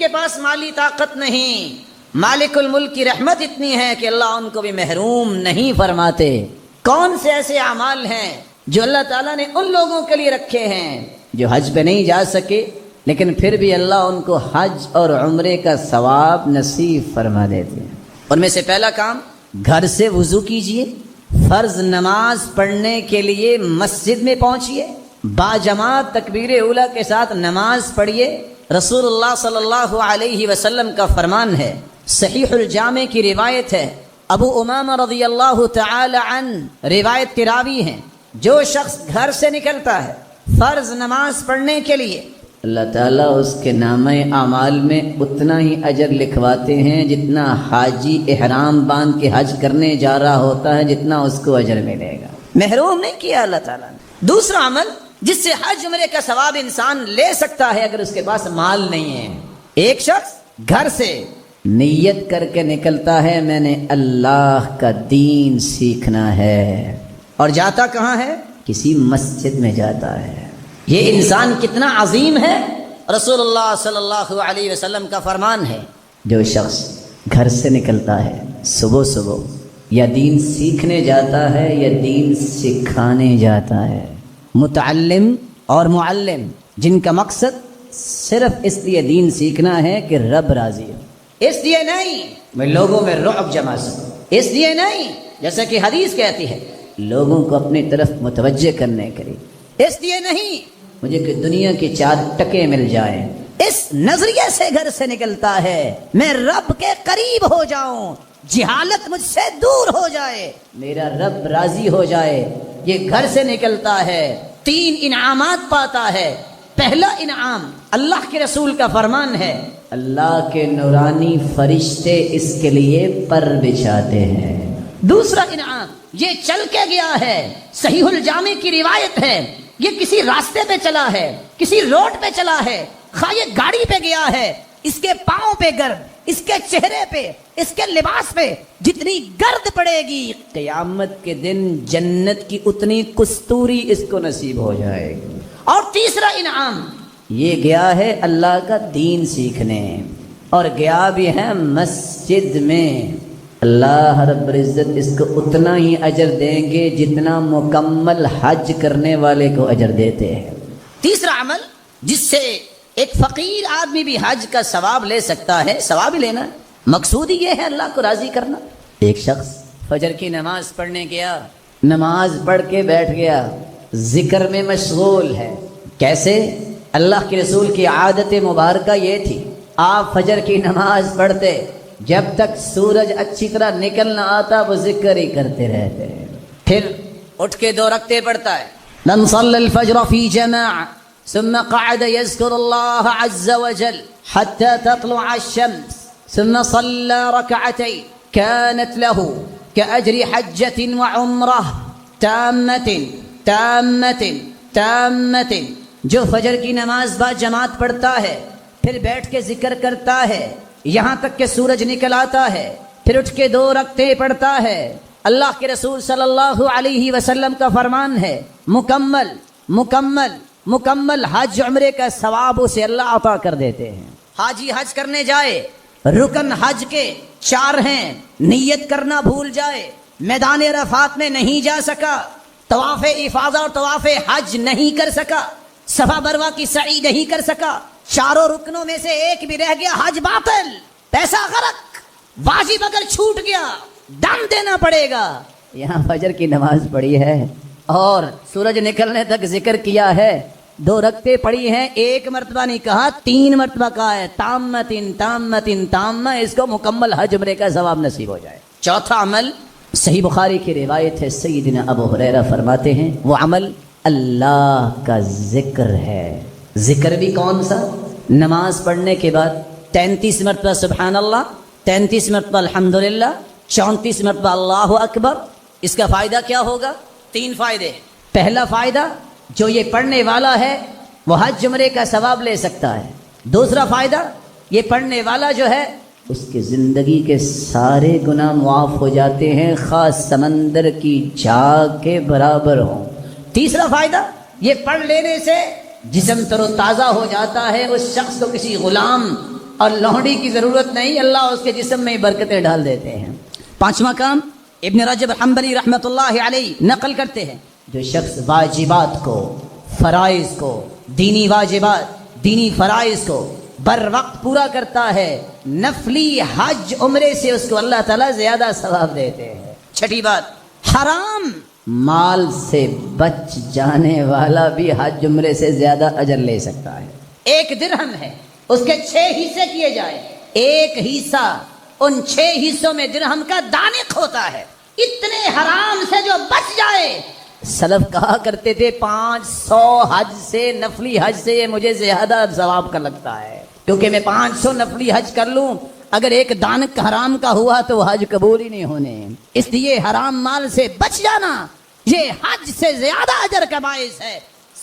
کے پاس مالی طاقت نہیں، مالک الملک کی رحمت اتنی ہے کہ اللہ ان کو بھی محروم نہیں فرماتے۔ کون سے ایسے اعمال ہیں جو اللہ تعالیٰ نے ان لوگوں کے لیے رکھے ہیں جو حج پہ نہیں جا سکے، لیکن پھر بھی اللہ ان کو حج اور عمرے کا ثواب نصیب فرما دیتے ہیں۔ ان میں سے پہلا کام، گھر سے وضو کیجئے، فرض نماز پڑھنے کے لیے مسجد میں پہنچیے، باجماعت تکبیر اولیٰ کے ساتھ نماز پڑھیے۔ رسول اللہ صلی اللہ علیہ وسلم کا فرمان ہے، صحیح الجامع کی روایت ہے، ابو امامہ رضی اللہ تعالی عنہ روایت کے راوی ہیں، جو شخص گھر سے نکلتا ہے فرض نماز پڑھنے کے لیے، اللہ تعالیٰ اس کے نامہ اعمال میں اتنا ہی اجر لکھواتے ہیں جتنا حاجی احرام باندھ کے حج کرنے جا رہا ہوتا ہے، جتنا اس کو اجر ملے گا۔ محروم نہیں کیا اللہ تعالیٰ نے۔ دوسرا عمل جس سے حج عمرے کا ثواب انسان لے سکتا ہے اگر اس کے پاس مال نہیں ہے، ایک شخص گھر سے نیت کر کے نکلتا ہے، میں نے اللہ کا دین سیکھنا ہے، اور جاتا کہاں ہے؟ کسی مسجد میں جاتا ہے۔ یہ انسان کتنا عظیم ہے۔ رسول اللہ صلی اللہ علیہ وسلم کا فرمان ہے، جو شخص گھر سے نکلتا ہے صبح صبح، یا دین سیکھنے جاتا ہے یا دین سکھانے جاتا ہے۔ متعلم اور معلم جن کا مقصد صرف اس لیے دین سیکھنا ہے کہ رب راضی ہو، اس لیے نہیں میں لوگوں میں رعب جما سکوں، اس لیے نہیں جیسا کہ حدیث کہتی ہے لوگوں کو اپنی طرف متوجہ کرنے کے لیے، اس لیے نہیں مجھے کہ دنیا کے 4 ٹکے مل جائیں، اس نظریے سے گھر سے نکلتا ہے میں رب کے قریب ہو جاؤں، جہالت مجھ سے دور ہو جائے، میرا رب راضی ہو جائے۔ یہ گھر سے نکلتا ہے 3 انعامات پاتا ہے۔ پہلا انعام، اللہ کے رسول کا فرمان ہے، اللہ کے نورانی فرشتے اس کے لیے پر بچھاتے ہیں۔ دوسرا انعام، یہ چل کے گیا ہے، صحیح الجامع کی روایت ہے، یہ کسی راستے پہ چلا ہے، کسی روڈ پہ چلا ہے، خواہ یہ گاڑی پہ گیا ہے، اس کے پاؤں پہ گرد، اس کے چہرے پہ، اس کے لباس پہ جتنی گرد پڑے گی قیامت کے دن جنت کی اتنی کستوری اس کو نصیب ہو جائے گی۔ اور تیسرا انعام، یہ گیا ہے اللہ کا دین سیکھنے، اور گیا بھی ہے مسجد میں، اللہ رب العزت اس کو اتنا ہی اجر دیں گے جتنا مکمل حج کرنے والے کو اجر دیتے ہیں۔ تیسرا عمل جس سے ایک فقیر آدمی بھی حج کا ثواب لے سکتا ہے، ثواب ہی لینا، مقصود ہی یہ ہے اللہ کو راضی کرنا۔ ایک شخص فجر کی نماز پڑھنے گیا، نماز پڑھ کے بیٹھ گیا، ذکر میں مشغول ہے۔ کیسے؟ اللہ کے رسول کی عادت مبارکہ یہ تھی، آپ فجر کی نماز پڑھتے، جب تک سورج اچھی طرح نکل نہ آتا وہ ذکر ہی کرتے رہتے، پھر اٹھ کے 2 رکعتیں پڑھتا ہے۔ من صلى الفجر في جماعة ثم قعد يذكر الله عز وجل حتى تطلع الشمس ثم صلى ركعتين كانت له كأجر حجة وعمرة تامة۔ جو فجر کی نماز با جماعت پڑھتا ہے، پھر بیٹھ کے ذکر کرتا ہے یہاں تک کہ سورج نکل آتا ہے، پھر اٹھ کے 2 رکعتیں پڑھتا ہے، اللہ کے رسول صلی اللہ علیہ وسلم کا فرمان ہے، مکمل حج عمرے کا ثواب اسے اللہ عطا کر دیتے ہیں۔ حاجی حج کرنے جائے، رکن حج کے 4 ہیں، نیت کرنا بھول جائے، میدان عرفات میں نہیں جا سکا، طواف افاضہ اور طواف حج نہیں کر سکا، صفا مروہ کی سعی نہیں کر سکا، 4 رکنوں میں سے ایک بھی رہ گیا، حج باطل، پیسہ غرق، واجب اگر چھوٹ گیا دم دینا پڑے گا۔ یہاں فجر کی نماز پڑھی ہے اور سورج نکلنے تک ذکر کیا ہے، 2 رکعتیں پڑھی ہیں، 1 مرتبہ نہیں کہا، 3 مرتبہ کہا ہے، تامہ، اس کو مکمل حج عمرے کا ثواب نصیب ہو جائے۔ چوتھا عمل، صحیح بخاری کی روایت ہے، سیدنا ابو ہریرہ فرماتے ہیں، وہ عمل اللہ کا ذکر ہے۔ ذکر بھی کون سا؟ نماز پڑھنے کے بعد 33 مرتبہ سبحان اللہ، 33 مرتبہ الحمدللہ، 34 مرتبہ اللہ اکبر۔ اس کا فائدہ کیا ہوگا؟ 3 فائدے۔ پہلا فائدہ، جو یہ پڑھنے والا ہے وہ حج عمرے کا ثواب لے سکتا ہے۔ دوسرا فائدہ، یہ پڑھنے والا جو ہے اس کی زندگی کے سارے گناہ معاف ہو جاتے ہیں، خاص سمندر کی جھاگ کے برابر ہوں۔ تیسرا فائدہ، یہ پڑھ لینے سے جسم تر و تازہ ہو جاتا ہے، اس شخص کو کسی غلام اور لونڈی کی ضرورت نہیں، اللہ اس کے جسم میں برکتیں ڈال دیتے ہیں۔ پانچواں کام ابن رجب حنبلی رحمۃ اللہ علیہ نقل کرتے ہیں، جو شخص واجبات کو، فرائض کو، دینی واجبات، دینی فرائض کو بر وقت پورا کرتا ہے، نفلی حج عمرے سے اس کو اللہ تعالیٰ زیادہ ثواب دیتے ہیں۔ چھٹی بات، حرام مال سے بچ جانے والا بھی حج عمرے سے زیادہ اجر لے سکتا ہے۔ ایک درہم ہے، اس کے 6 حصے کیے جائے، ایک حصہ ان 6 حصوں میں درہم کا دانق ہوتا ہے۔ اتنے حرام سے جو بچ جائے، سلف کہا کرتے تھے 500 حج سے، نفلی حج سے یہ مجھے زیادہ ثواب کا لگتا ہے، کیونکہ میں 500 نفلی حج کر لوں، اگر ایک دانق حرام کا ہوا تو وہ حج قبول ہی نہیں ہونے۔ اس لیے حرام مال سے بچ جانا یہ حج سے زیادہ اجر کا باعث ہے۔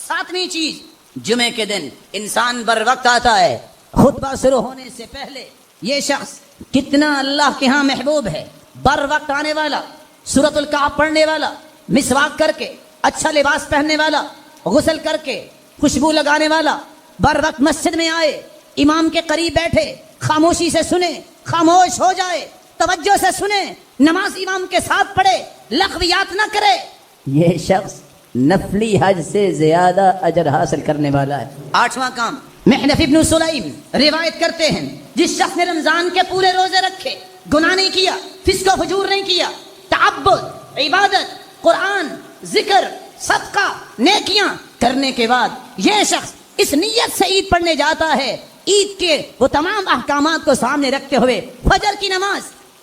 ساتویں چیز، جمعے کے دن انسان بر وقت آتا ہے، خطبہ شروع ہونے سے پہلے یہ شخص کتنا اللہ کے ہاں محبوب ہے، بر وقت آنے والا، سورۃ الکہف پڑھنے والا، مسواک کر کے اچھا لباس پہننے والا، غسل کر کے خوشبو لگانے والا، بر وقت مسجد میں آئے، امام کے قریب بیٹھے، خاموشی سے سنے، خاموش ہو جائے، توجہ سے سنے، نماز امام کے ساتھ پڑھے، لغویات نہ کرے، یہ شخص نفلی حج سے زیادہ اجر حاصل کرنے والا ہے۔ آٹھواں کام، محنف ابن سلیم روایت کرتے ہیں، جس شخص نے رمضان کے پورے روزے رکھے، گناہ نہیں کیا، فسق و فجور نہیں کیا، تعبد، عبادت، قرآن، ذکر، صدقہ، نیکیاں کرنے کے بعد یہ شخص اس نیت سے عید پڑھنے جاتا ہے، عید کے وہ تمام احکامات کو سامنے رکھتے ہوئے، فجر کی نماز،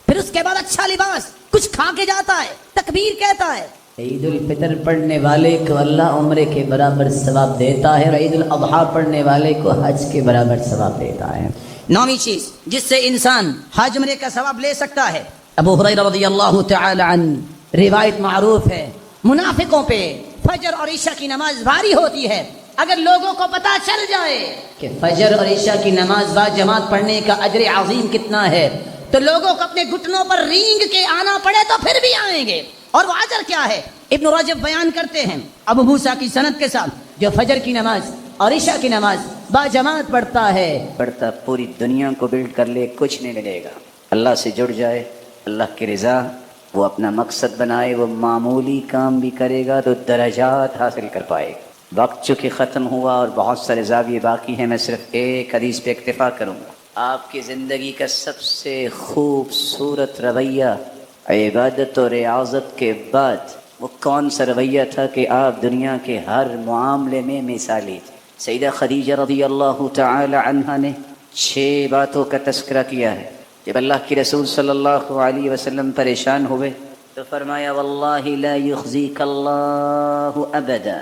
پھر اس کے بعد اچھا لباس، کچھ کھا کے جاتا ہے، تکبیر کہتا ہے، عید الفطر پڑھنے والے کو اللہ عمرے کے برابر ثواب دیتا ہے، اور عید الاضحیٰ پڑھنے والے کو حج کے برابر ثواب دیتا ہے۔ نویں چیز جس سے انسان حج عمرے کا ثواب لے سکتا ہے، ابو ہریرہ رضی اللہ تعالی عنہ روایت معروف ہے، منافقوں پہ فجر اور عشاء کی نماز بھاری ہوتی ہے، اگر لوگوں کو پتا چل جائے کہ فجر اور عشاء کی نماز با جماعت پڑھنے کا اجر عظیم کتنا ہے، تو لوگوں کو اپنے گھٹنوں پر رینگ کے آنا پڑے تو پھر بھی آئیں گے۔ اور وہ اجر کیا ہے؟ ابن رجب بیان کرتے ہیں ابو موسیٰ کی سند کے ساتھ، جو فجر کی نماز اور عشاء کی نماز با جماعت پڑھتا ہے، پڑھتا پوری دنیا کو بلڈ کر لے، کچھ نہیں ملے گا، اللہ سے جڑ جائے، اللہ کی رضا وہ اپنا مقصد بنائے، وہ معمولی کام بھی کرے گا تو درجات حاصل کر پائے گا۔ وقت چونکہ ختم ہوا اور بہت سارے زاویے باقی ہیں، میں صرف ایک حدیث پہ اکتفا کروں گا۔ آپ کی زندگی کا سب سے خوبصورت رویہ عبادت اور ریاضت کے بعد وہ کون سا رویہ تھا کہ آپ دنیا کے ہر معاملے میں مثالی تھے؟ سیدہ خدیجہ رضی اللہ تعالی عنہا نے 6 باتوں کا تذکرہ کیا ہے۔ جب اللہ کے رسول صلی اللہ علیہ وسلم پریشان ہوئے تو فرمایا واللہ لا یخزیک اللہ ابدا،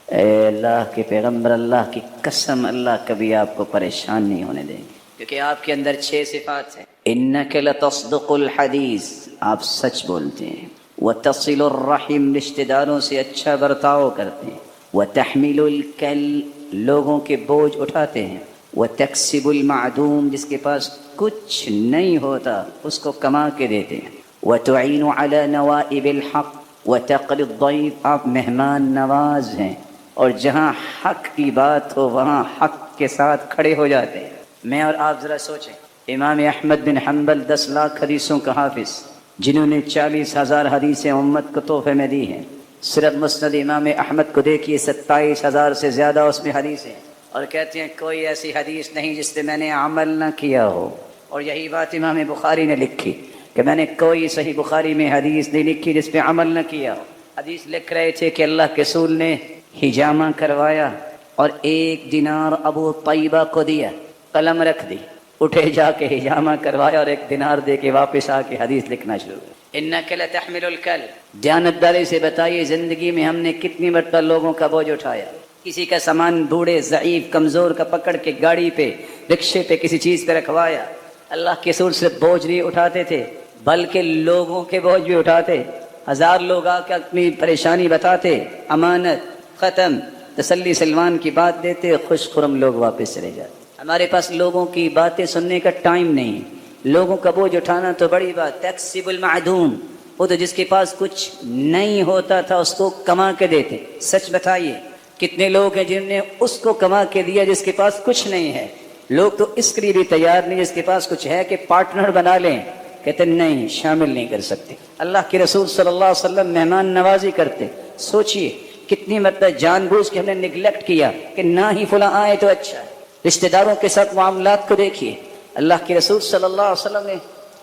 اے اللہ کے پیغمبر، اللہ کی قسم اللہ کبھی آپ کو پریشان نہیں ہونے دیں گے، کیونکہ آپ کے اندر 6 صفات ہیں۔ انک لتصدق الحدیث، آپ سچ بولتے ہیں، وتصل الرحم، رشتہ داروں سے اچھا برتاؤ کرتے ہیں، وتحمل الکل، لوگوں کے بوجھ اٹھاتے ہیں، وتکسب المعدوم، جس کے پاس کچھ نہیں ہوتا اس کو کما کے دیتے ہیں، وتعین علی نوائب الحق وتقری الضیف، آپ مہمان نواز ہیں، اور جہاں حق کی بات ہو وہاں حق کے ساتھ کھڑے ہو جاتے ہیں۔ میں اور آپ ذرا سوچیں، امام احمد بن حنبل 10 لاکھ حدیثوں کا حافظ، جنہوں نے 40,000 حدیثیں امت کو تحفے میں دی ہیں، صرف مسند امام احمد کو دیکھیے 27,000 سے زیادہ اس میں حدیثیں، اور کہتے ہیں کوئی ایسی حدیث نہیں جس سے میں نے عمل نہ کیا ہو۔ اور یہی بات امام بخاری نے لکھی کہ میں نے کوئی صحیح بخاری میں حدیث نہیں لکھی جس پہ عمل نہ کیا ہو۔ حدیث لکھ رہے تھے کہ اللہ کے رسول نے حجامہ کروایا اور 1 دینار ابو طیبہ کو دیا، قلم رکھ دی، اٹھے جا کے حجامہ کروایا اور 1 دینار دے کے واپس آ کے حدیث لکھنا شروع کیا۔ انک لتحمل الکل، دیانتداری سے بتائیے زندگی میں ہم نے کتنی مرتبہ لوگوں کا بوجھ اٹھایا، کسی کا سامان بوڑھے ضعیف کمزور کا پکڑ کے گاڑی پہ، رکشے پہ، کسی چیز پہ رکھوایا۔ اللہ کے رسول سے بوجھ نہیں اٹھاتے تھے بلکہ لوگوں کے بوجھ بھی اٹھاتے۔ 1000 لوگ آ کے اپنی پریشانی بتاتے، امانت ختم، تسلی سلمان کی بات دیتے، خوش خرم لوگ واپس چلے جاتے۔ ہمارے پاس لوگوں کی باتیں سننے کا ٹائم نہیں، لوگوں کا بوجھ اٹھانا تو بڑی بات۔ تکسب المعدوم، وہ تو جس کے پاس کچھ نہیں ہوتا تھا اس کو کما کے دیتے۔ سچ بتائیے کتنے لوگ ہیں جن نے اس کو کما کے دیا جس کے پاس کچھ نہیں ہے؟ لوگ تو اس کے لیے بھی تیار نہیں، جس کے پاس کچھ ہے کہ پارٹنر بنا لیں، کہتے نہیں شامل نہیں کر سکتے۔ اللہ کے رسول صلی اللہ علیہ وسلم مہمان نوازی کرتے، سوچئے کتنی مرتبہ جان بوجھ کے ہم نے نگلیکٹ کیا کہ نہ ہی فلاں آئے تو اچھا ہے۔ رشتہ داروں کے ساتھ معاملات کو دیکھیے، اللہ کے رسول صلی اللہ علیہ وسلم نے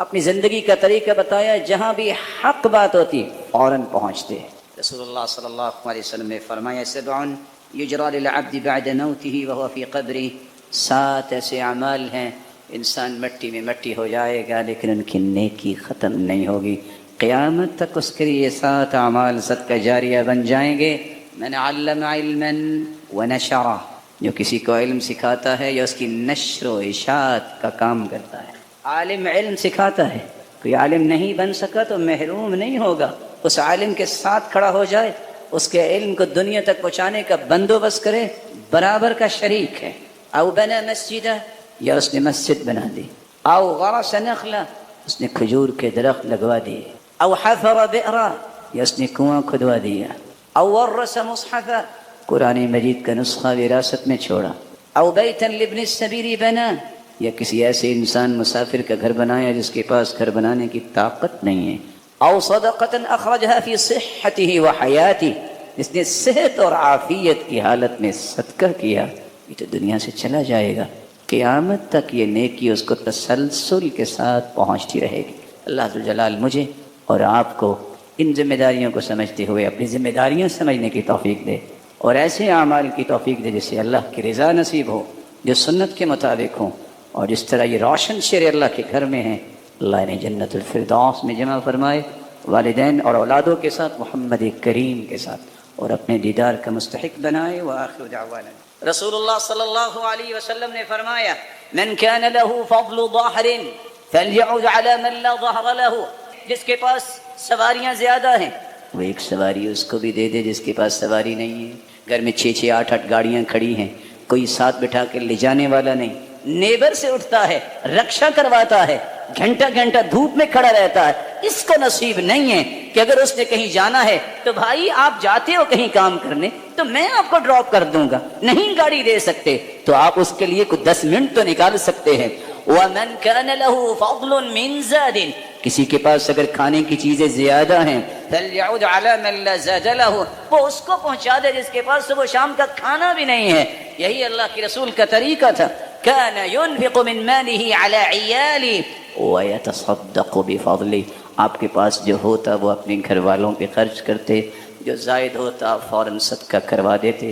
اپنی زندگی کا طریقہ بتایا، جہاں بھی حق بات ہوتی فوراً پہنچتے۔ رسول اللہ صلی اللہ علیہ وسلم نے فرمایا سبعن یجری للعبد بعد موته وهو في قبره، 7 ایسے اعمال ہیں انسان مٹی میں مٹی ہو جائے گا لیکن ان کی نیکی ختم نہیں ہوگی، قیامت تک اس کے لیے 7 اعمال صدقہ جاریہ بن جائیں گے۔ من علم علما ونشرہ، جو کسی کو علم سکھاتا ہے یا اس کی نشر و اشاعت کا کام کرتا ہے۔ عالم علم سکھاتا ہے، کوئی عالم نہیں بن سکا تو محروم نہیں ہوگا، اس عالم کے ساتھ کھڑا ہو جائے، اس کے علم کو دنیا تک پہنچانے کا بندوبست کرے، برابر کا شریک ہے۔ او بنا مسجدہ، یا اس نے مسجد بنا دی، او غرس نخلہ، اس نے کھجور کے درخت لگوا دیے، او حفر بئرا، یا اس نے کنواں کھدوا دیا، او ورث مصحفہ، قرآن مجید کا نسخہ وراثت میں چھوڑا، او بیتا لابن السبیل بنا، یا کسی ایسے انسان مسافر کا گھر بنایا جس کے پاس گھر بنانے کی طاقت نہیں ہے، او صدقۃ اخرجها فی صحته وحیاته، جس نے صحت اور عافیت کی حالت میں صدقہ کیا، یہ تو دنیا سے چلا جائے گا، قیامت تک یہ نیکی اس کو تسلسل کے ساتھ پہنچتی رہے گی۔ اللہ ذوالجلال مجھے اور آپ کو ان ذمہ داریوں کو سمجھتے ہوئے اپنی ذمہ داریاں سمجھنے کی توفیق دے، اور ایسے اعمال کی توفیق دے جس سے اللہ کی رضا نصیب ہو، جو سنت کے مطابق ہوں، اور جس طرح یہ روشن شیر اللہ کے گھر میں ہیں، اللہ انہیں جنت الفردوس میں جمع فرمائے، والدین اور اولادوں کے ساتھ، محمد کریم کے ساتھ، اور اپنے دیدار کا مستحق بنائے۔ وآخر دعوانا رسول اللہ صلی اللہ علیہ وسلم نے فرمایا من كان له فضل ظهر فليعد على من لا ظهر له، جس کے پاس سواریاں زیادہ ہیں وہ ایک سواری اس کو بھی دے دے جس کے پاس سواری نہیں ہے۔ گھر میں 6 8 گاڑیاں کھڑی ہیں، کوئی ساتھ بٹھا کے لے جانے والا نہیں، نیبر سے اٹھتا ہے، رکشا کرواتا ہے، گھنٹہ گھنٹہ دھوپ میں کھڑا رہتا ہے، اس کو نصیب نہیں ہے کہ اگر اس نے کہیں جانا ہے تو بھائی آپ جاتے ہو کہیں کام کرنے تو میں آپ کو ڈراپ کر دوں گا، نہیں گاڑی دے سکتے تو آپ اس کے لیے کچھ 10 منٹ تو نکال سکتے ہیں۔ وَمَنْ كَانَ لَهُ فَضْلٌ مِّن زَادٍ، کسی کے پاس اگر کھانے کی چیزیں زیادہ ہیں فَلْيَعُدْ عَلَى مَن لَّا زَادَ لَهُ، وہ اس کو پہنچا دے جس کے پاس صبح شام کا کھانا بھی نہیں ہے۔ یہی اللہ کے رسول کا طریقہ تھا، كَانَ يُنْفِقُ مِن مَالِهِ عَلَى عِيَالِهِ وَيَتَصَدَّقُ بِفَضْلِهِ، آپ کے پاس جو ہوتا وہ اپنے گھر والوں پہ خرچ کرتے، جو زائد ہوتا فوراً صدقہ کروا دیتے۔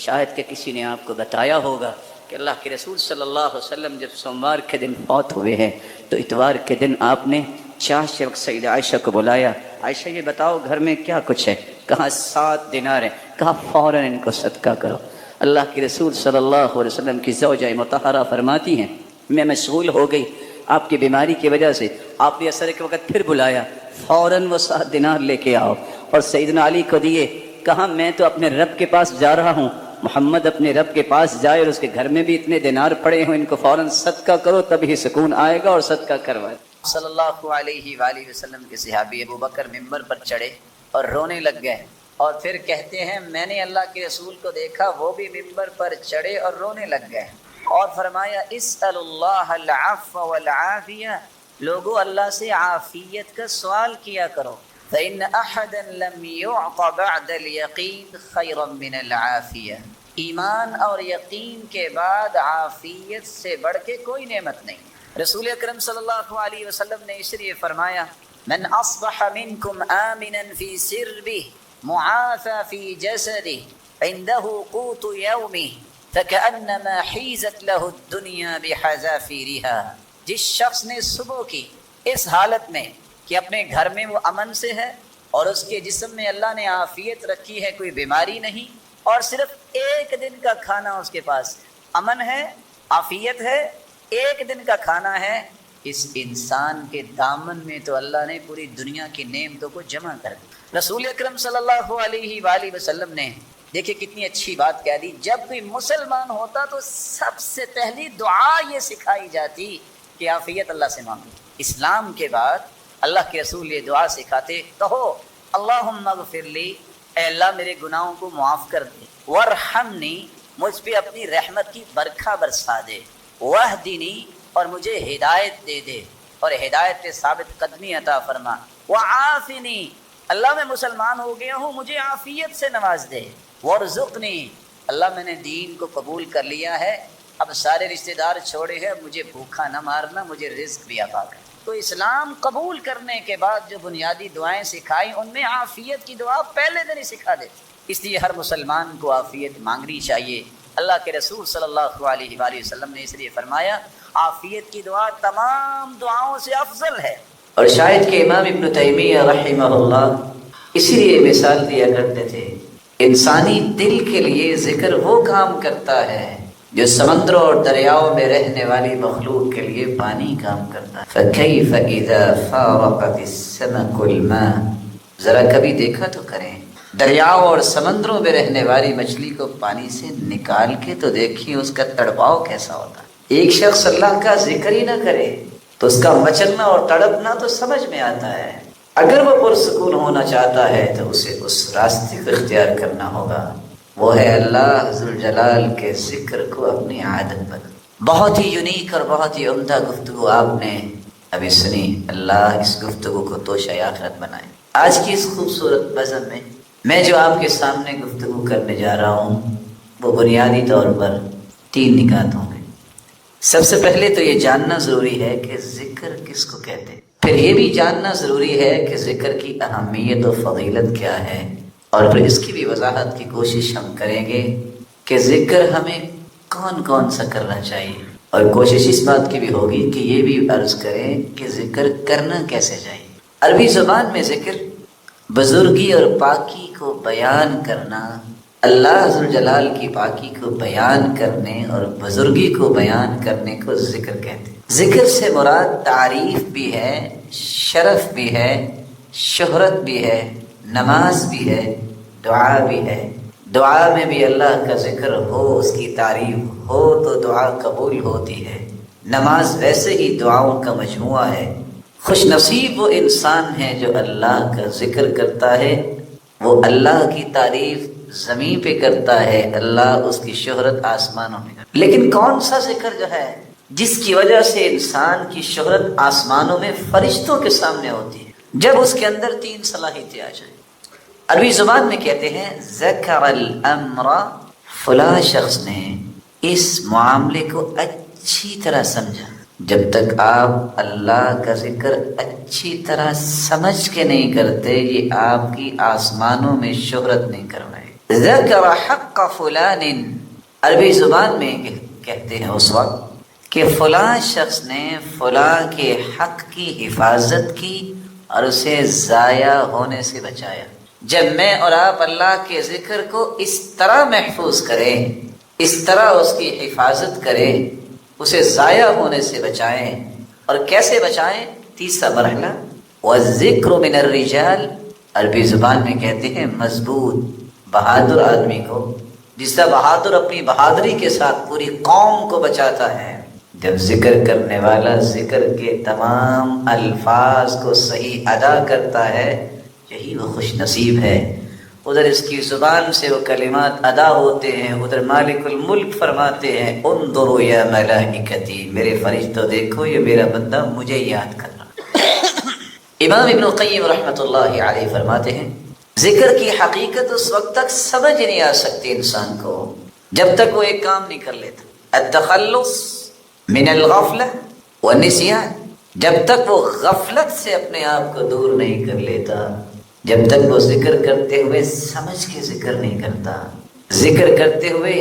شاید کہ کسی نے آپ کو بتایا ہوگا کہ اللہ کے رسول صلی اللہ علیہ وسلم جب سوموار کے دن فوت ہوئے ہیں تو اتوار کے دن آپ نے چاش کے وقت سیدہ عائشہ کو بلایا، عائشہ یہ بتاؤ گھر میں کیا کچھ ہے؟ کہا 7 دینار ہیں، کہا فوراً ان کو صدقہ کرو۔ اللہ کے رسول صلی اللہ علیہ وسلم کی زوجہ مطہرہ فرماتی ہیں میں مشغول ہو گئی آپ کی بیماری کی وجہ سے، آپ نے عصر کے وقت پھر بلایا، فوراً وہ 7 دینار لے کے آؤ اور سیدنا علی کو دیے۔ کہا میں تو اپنے رب کے پاس جا رہا ہوں، محمد اپنے رب کے پاس جائے اور اس کے گھر میں بھی اتنے دینار پڑے ہوں، ان کو فوراً صدقہ کرو تبھی سکون آئے گا، اور صدقہ کروائے۔ صلی اللہ علیہ وآلہ وسلم کے صحابی ابو بکر ممبر پر چڑھے اور رونے لگ گئے، اور پھر کہتے ہیں میں نے اللہ کے رسول کو دیکھا وہ بھی ممبر پر چڑھے اور رونے لگ گئے، اور فرمایا اسأل اللہ العفو والعافیہ، لوگو اللہ سے عافیت کا سوال کیا کرو، فإن أحدا لم يعط بعد اليقین خیرا من العافیہ، ایمان اور یقین کے بعد عافیت سے بڑھ کے کوئی نعمت نہیں۔ رسول اکرم صلی اللہ علیہ وسلم نے اس لیے فرمایا من اصبح منکم آمنا فی سربہ معافى في جسده عنده قوت يومه فكأنما حيزت له الدنيا بحذافيرها، جس شخص نے صبح کی اس حالت میں کہ اپنے گھر میں وہ امن سے ہے اور اس کے جسم میں اللہ نے عافیت رکھی ہے، کوئی بیماری نہیں، اور صرف ایک دن کا کھانا اس کے پاس، امن ہے، عافیت ہے، ایک دن کا کھانا ہے، اس انسان کے دامن میں تو اللہ نے پوری دنیا کی نعمتوں کو جمع کر دیا۔ رسول اکرم صلی اللہ علیہ وآلہ وسلم نے دیکھیں کتنی اچھی بات کہہ دی، جب کوئی مسلمان ہوتا تو سب سے پہلی دعا یہ سکھائی جاتی کہ عافیت اللہ سے مانگو۔ اسلام کے بعد اللہ کے رسول یہ دعا سکھاتے، کہو اللہم اغفر لی، اے اللہ میرے گناہوں کو معاف کر دے، وارحمنی، مجھ پہ اپنی رحمت کی برکھا برسا دے، وَاهْدِنِي، اور مجھے ہدایت دے دے اور ہدایت پہ ثابت قدمی عطا فرما، وَعَافِنِي، اللہ میں مسلمان ہو گیا ہوں مجھے عافیت سے نواز دے، وَارْزُقْنِي، اللہ میں نے دین کو قبول کر لیا ہے، اب سارے رشتہ دار چھوڑے ہیں، مجھے بھوکا نہ مارنا، مجھے رزق بھی عطا کر۔ تو اسلام قبول کرنے کے بعد جو بنیادی دعائیں سکھائیں ان میں عافیت کی دعا پہلے دن ہی سکھا دیتے، اس لیے ہر مسلمان کو عافیت مانگنی چاہیے۔ اللہ کے رسول صلی اللہ علیہ وآلہ وسلم نے اس لیے فرمایا عافیت کی دعا تمام دعاؤں سے افضل ہے۔ اور شاید کہ امام ابن تیمیہ رحمہ اللہ اسی لیے مثال دیا کرتے تھے، انسانی دل کے لیے ذکر وہ کام کرتا ہے جو سمندروں اور دریاؤں میں رہنے والی مخلوق کے لیے پانی کام کرتا ہے۔ فَكَيْفَ إِذَا فَارَقَتِ السَّمَكُ الْمَاءَ، ذرا کبھی دیکھا تو کریں، دریاؤں اور سمندروں میں رہنے والی مچھلی کو پانی سے نکال کے تو دیکھیں اس کا تڑپاؤ کیسا ہوتا ہے۔ ایک شخص اللہ کا ذکر ہی نہ کرے تو اس کا مچلنا اور تڑپنا تو سمجھ میں آتا ہے۔ اگر وہ پرسکون ہونا چاہتا ہے تو اسے اس راستے کو اختیار کرنا ہوگا، وہ ہے اللہ ذوالجلال کے ذکر کو اپنی عادت بنا۔ بہت ہی یونیک اور بہت ہی عمدہ گفتگو آپ نے ابھی سنی، اللہ اس گفتگو کو توشہ آخرت بنائے۔ آج کی اس خوبصورت بزم میں جو آپ کے سامنے گفتگو کرنے جا رہا ہوں وہ بنیادی طور پر 3 نکات ہوں گے۔ سب سے پہلے تو یہ جاننا ضروری ہے کہ ذکر کس کو کہتے ہیں، پھر یہ بھی جاننا ضروری ہے کہ ذکر کی اہمیت و فضیلت کیا ہے، اور پھر اس کی بھی وضاحت کی کوشش ہم کریں گے کہ ذکر ہمیں کون کون سا کرنا چاہیے، اور کوشش اس بات کی بھی ہوگی کہ یہ بھی عرض کریں کہ ذکر کرنا کیسے چاہیے۔ عربی زبان میں ذکر بزرگی اور پاکی کو بیان کرنا، اللہ ذوالجلال کی پاکی کو بیان کرنے اور بزرگی کو بیان کرنے کو ذکر کہتے ہیں۔ ذکر سے مراد تعریف بھی ہے، شرف بھی ہے، شہرت بھی ہے، نماز بھی ہے، دعا بھی ہے۔ دعا میں بھی اللہ کا ذکر ہو، اس کی تعریف ہو تو دعا قبول ہوتی ہے۔ نماز ویسے ہی دعاؤں کا مجموعہ ہے۔ خوش نصیب وہ انسان ہے جو اللہ کا ذکر کرتا ہے، وہ اللہ کی تعریف زمین پہ کرتا ہے، اللہ اس کی شہرت آسمانوں میں کرتا ہے۔ لیکن کون سا ذکر جو ہے جس کی وجہ سے انسان کی شہرت آسمانوں میں فرشتوں کے سامنے ہوتی ہے، جب اس کے اندر 3 صلاحیتیں آ جائیں۔ عربی زبان میں کہتے ہیں ذکر الامر، فلاں شخص نے اس معاملے کو اچھی طرح سمجھا۔ جب تک آپ اللہ کا ذکر اچھی طرح سمجھ کے نہیں کرتے، یہ آپ کی آسمانوں میں شہرت نہیں کر رہے۔ ذکر حق فلان، عربی زبان میں کہتے ہیں اس وقت کہ فلاں شخص نے فلاں کے حق کی حفاظت کی اور اسے ضائع ہونے سے بچایا۔ جب میں اور آپ اللہ کے ذکر کو اس طرح محفوظ کریں، اس طرح اس کی حفاظت کریں، اسے ضائع ہونے سے بچائیں، اور کیسے بچائیں؟ تیسرا مرحلہ والذکر من الرجال، عربی زبان میں کہتے ہیں مضبوط بہادر آدمی کو، جس طرح بہادر اپنی بہادری کے ساتھ پوری قوم کو بچاتا ہے۔ جب ذکر کرنے والا ذکر کے تمام الفاظ کو صحیح ادا کرتا ہے، یہی وہ خوش نصیب ہے۔ ادھر اس کی زبان سے وہ کلمات ادا ہوتے ہیں، ادھر مالک الملک فرماتے ہیں انظروا یا ملائکتی، میرے فرشتوں دیکھو یہ میرا بندہ مجھے یاد کر رہا۔ امام ابن القیم رحمۃ اللہ علیہ فرماتے ہیں ذکر کی حقیقت اس وقت تک سمجھ نہیں آ سکتی انسان کو جب تک وہ ایک کام نہیں کر لیتا، التخلص من الغفلہ والنسیان، جب تک وہ غفلت سے اپنے آپ کو دور نہیں کر لیتا، جب تک وہ ذکر کرتے ہوئے سمجھ کے ذکر نہیں کرتا، ذکر کرتے ہوئے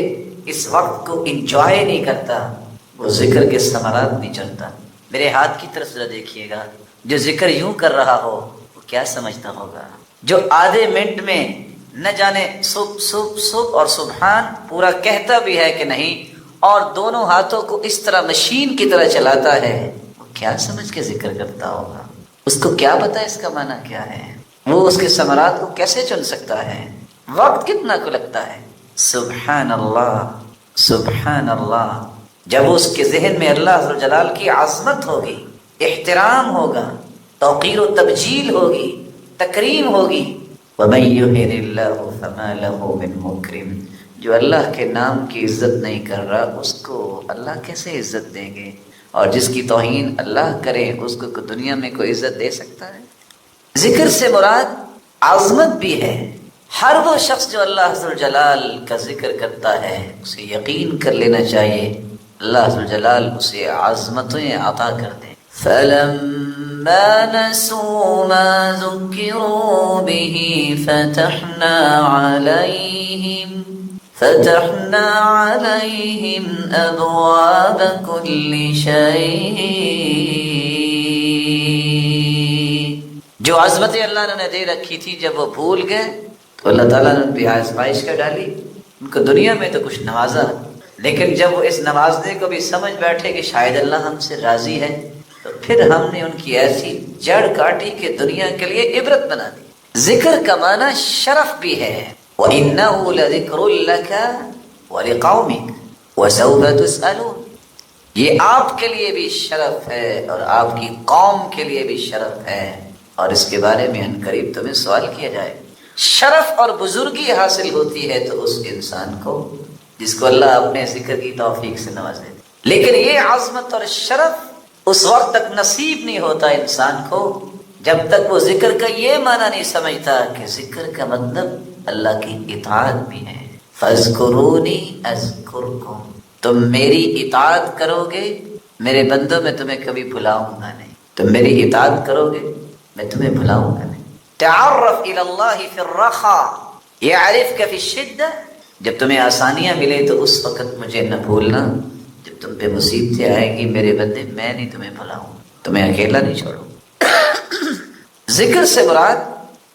اس وقت کو انجوائے نہیں کرتا، وہ ذکر کے ثمرات نہیں چلتا۔ میرے ہاتھ کی طرف ذرا دیکھیے گا، جو ذکر یوں کر رہا ہو وہ کیا سمجھتا ہوگا؟ جو آدھے منٹ میں نہ جانے سب سب سب اور سبحان پورا کہتا بھی ہے کہ نہیں، اور دونوں ہاتھوں کو اس طرح مشین کی طرح چلاتا ہے، وہ کیا سمجھ کے ذکر کرتا ہوگا؟ اس کو کیا پتا اس کا معنی کیا ہے؟ وہ اس کے ثمرات کو کیسے چن سکتا ہے؟ وقت کتنا کو لگتا ہے؟ سبحان اللہ سبحان اللہ۔ جب اس کے ذہن میں اللہ عز و جلال کی عظمت ہوگی، احترام ہوگا، توقیر و تبجیل ہوگی، تکریم ہوگی، وَمَن يُهِنِ اللَّهُ فَمَا لَهُ مِن مُكْرِمٍ، جو اللہ کے نام کی عزت نہیں کر رہا اس کو اللہ کیسے عزت دیں گے؟ اور جس کی توہین اللہ کرے اس کو دنیا میں کوئی عزت دے سکتا ہے؟ ذکر سے مراد عظمت بھی ہے۔ ہر وہ شخص جو اللہ عز و جلال کا ذکر کرتا ہے اسے یقین کر لینا چاہیے اللہ عز و جلال اسے عظمتیں عطا کر دیں۔ فَلَمَّا نَسُوا مَا ذُكِّرُوا بِهِ فتحنا عليهم أبواب كل شيء۔ جو عظمتیں اللہ نے دے رکھی تھی جب وہ بھول گئے تو اللہ تعالیٰ نے ان پہ آزمائش کر ڈالی، ان کو دنیا میں تو کچھ نوازا، لیکن جب وہ اس نوازنے کو بھی سمجھ بیٹھے کہ شاید اللہ ہم سے راضی ہے تو پھر ہم نے ان کی ایسی جڑ کاٹی کہ دنیا کے لیے عبرت بنا دی۔ ذکر کا معنی شرف بھی ہے۔ وَإِنَّهُ لَذِكْرٌ لَكَ وَلِقَوْمِكَ وَسَوْفَ تُسْأَلُونَ، یہ آپ کے لیے بھی شرف ہے اور آپ کی قوم کے لیے بھی شرف ہے، اور اس کے بارے میں عنقریب تمہیں سوال کیا جائے۔ شرف اور بزرگی حاصل ہوتی ہے تو اس انسان کو جس کو اللہ اپنے ذکر کی توفیق سے نواز دیتے، لیکن یہ عظمت اور شرف اس وقت تک نصیب نہیں ہوتا انسان کو جب تک وہ ذکر کا یہ معنی نہیں سمجھتا کہ ذکر کا مطلب اللہ کی اطاعت بھی ہے۔ فَاذْكُرُونِي أَذْكُرْكُمْ، تم میری اطاعت کرو گے میرے بندوں میں تمہیں کبھی بھلاؤں گا نہیں، تم میری اطاعت کرو گے میں تمہیں بھلاؤں گا نہیں۔ تعرف إلى الله في الرخاء يعرفك في الشدة، جب تمہیں آسانیاں ملے تو اس وقت مجھے نہ بھولنا، جب تم پہ مصیبتیں آئیں گی میرے بندے میں نہیں تمہیں بھلاؤں، تمہیں اکیلا نہیں چھوڑوں۔ ذکر سے مراد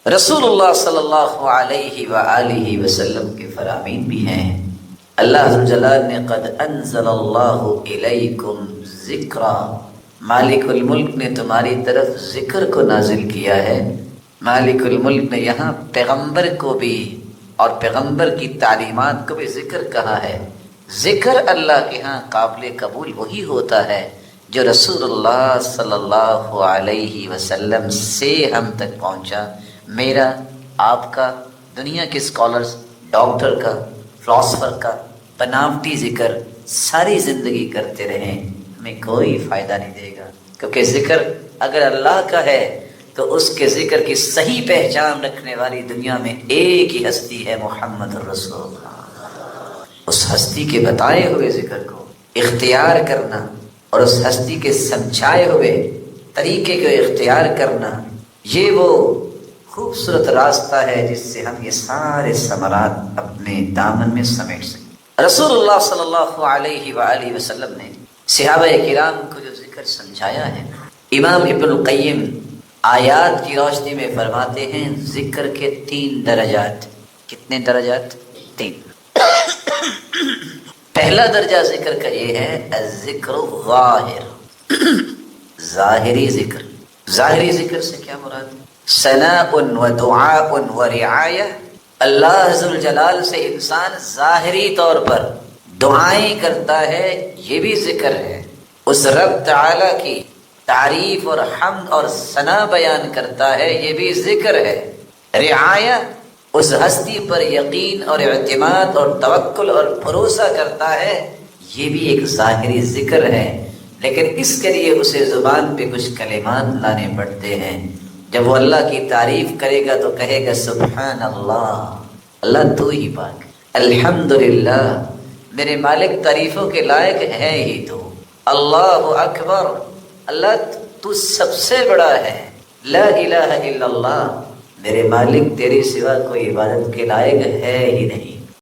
رسول اللہ صلی اللہ علیہ وآلہ وسلم کے فرامین بھی ہیں۔ اللہ عز و جلال نے قد انزل اللہ الیکم ذکرا، مالک الملک نے تمہاری طرف ذکر کو نازل کیا ہے۔ مالک الملک نے یہاں پیغمبر کو بھی اور پیغمبر کی تعلیمات کو بھی ذکر کہا ہے۔ ذکر اللہ کے ہاں قابل قبول وہی ہوتا ہے جو رسول اللہ صلی اللہ علیہ وسلم سے ہم تک پہنچا۔ میرا، آپ کا، دنیا کے اسکالرز، ڈاکٹر کا، فلاسفر کا بناوٹی ذکر ساری زندگی کرتے رہیں ہمیں کوئی فائدہ نہیں دے گا، کیونکہ ذکر اگر اللہ کا ہے تو اس کے ذکر کی صحیح پہچان رکھنے والی دنیا میں ایک ہی ہستی ہے، محمد رسول اللہ۔ اس ہستی کے بتائے ہوئے ذکر کو اختیار کرنا اور اس ہستی کے سمجھائے ہوئے طریقے کو اختیار کرنا، یہ وہ خوبصورت راستہ ہے جس سے ہم یہ سارے ثمرات اپنے دامن میں سمیٹ سکیں۔ رسول اللہ صلی اللہ علیہ وآلہ وسلم نے صحابہ کرام کو جو ذکر سمجھایا ہے، امام ابن القیم آیات کی روشنی میں فرماتے ہیں ذکر کے 3 درجات۔ کتنے درجات؟ 3۔ پہلا درجہ ذکر کا یہ ہے الذکر الظاہر، ظاہری ذکر۔ ظاہری ذکر سے کیا مراد؟ ثناء و دعاء و رعایہ، اللہ عز و جلال سے انسان ظاہری طور پر دعائیں کرتا ہے، یہ بھی ذکر ہے۔ اس رب تعالی کی تعریف اور حمد اور ثنا بیان کرتا ہے، یہ بھی ذکر ہے۔ رعایہ، اس ہستی پر یقین اور اعتماد اور توکل اور بھروسہ کرتا ہے، یہ بھی ایک ظاہری ذکر ہے، لیکن اس کے لیے اسے زبان پہ کچھ کلمات لانے پڑتے ہیں۔ جب وہ اللہ کی تعریف کرے گا تو کہے گا سبحان اللہ، اللہ تو ہی پاک، الحمدللہ، میرے مالک تعریفوں کے لائق ہے ہی تو، اللہ اکبر، اللہ تو سب سے بڑا ہے، لا الہ الا اللہ، میرے مالک تیرے سوا کوئی عبادت کے لائق ہے ہی نہیں۔